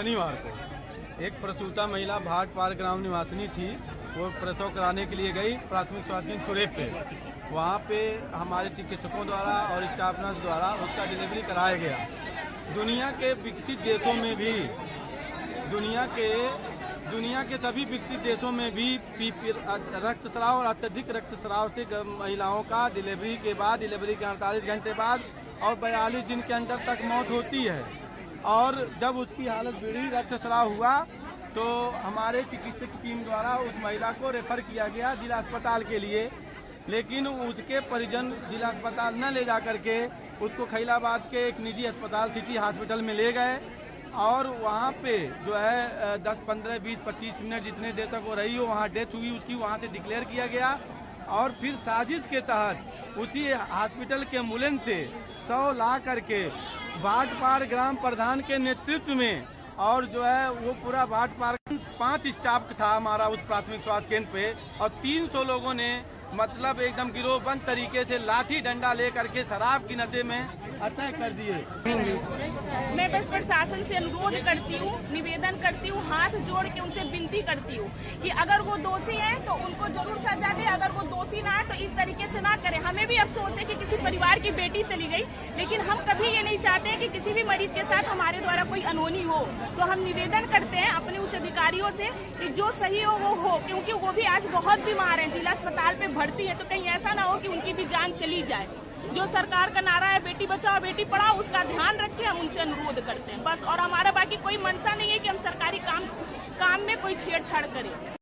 शनिवार को एक प्रसूता महिला भाट पार ग्राम निवासिनी थी। वो प्रसव कराने के लिए गई प्राथमिक स्वास्थ्य केंद्र सुरेप पे। वहाँ पे हमारे चिकित्सकों द्वारा और स्टाफ नर्स द्वारा उसका डिलीवरी कराया गया। दुनिया के विकसित देशों में भी दुनिया के सभी विकसित देशों में भी रक्तस्राव और अत्यधिक रक्तस्राव से महिलाओं का डिलीवरी के 48 घंटे बाद और 42 दिन के अंदर तक मौत होती है। और जब उसकी हालत बिगड़ी, रक्तस्राव हुआ, तो हमारे चिकित्सक टीम द्वारा उस महिला को रेफर किया गया जिला अस्पताल के लिए। लेकिन उसके परिजन जिला अस्पताल न ले जा करके उसको खैलाबाद के एक निजी अस्पताल सिटी हॉस्पिटल में ले गए और वहाँ पे जो है 10, 15, 20, 25 मिनट जितने देर तक वो रही हो, वहाँ डेथ हुई उसकी, वहाँ से डिक्लेयर किया गया। और फिर साजिश के तहत उसी हॉस्पिटल के एम्बुलेंस से 100 ला करके भाट पार ग्राम प्रधान के नेतृत्व में, और जो है वो पूरा भाट पार 5 स्टाफ था हमारा उस प्राथमिक स्वास्थ्य केंद्र पे, और 300 लोगों ने मतलब एकदम गिरोहबंद तरीके से लाठी डंडा लेकर के शराब की नशे में अटैक कर दिए। मैं बस प्रशासन से अनुरोध करती हूँ, निवेदन करती हूँ, हाथ जोड़ के उनसे विनती करती हूँ कि अगर वो दोषी हैं तो उनको जरूर सजा दे, अगर वो दोषी ना है तो इस तरीके से ना करें। हमें भी अफसोस है कि किसी परिवार की बेटी चली गई, लेकिन हम कभी ये नहीं चाहते कि किसी भी मरीज के साथ हमारे द्वारा कोई अनहोनी हो। तो हम निवेदन करते हैं अपने उच्च अधिकारियों से कि जो सही हो वो हो, क्योंकि वो भी आज बहुत बीमार हैं, जिला अस्पताल पे भर्ती है। तो कहीं ऐसा ना हो कि उनकी भी जान चली जाए। जो सरकार का नारा है बेटी बचाओ बेटी पढ़ाओ, उसका ध्यान रखें, हम उनसे अनुरोध करते हैं बस। और हमारा बाकी कोई मंशा नहीं है कि हम सरकारी काम में कोई छेड़छाड़ करें।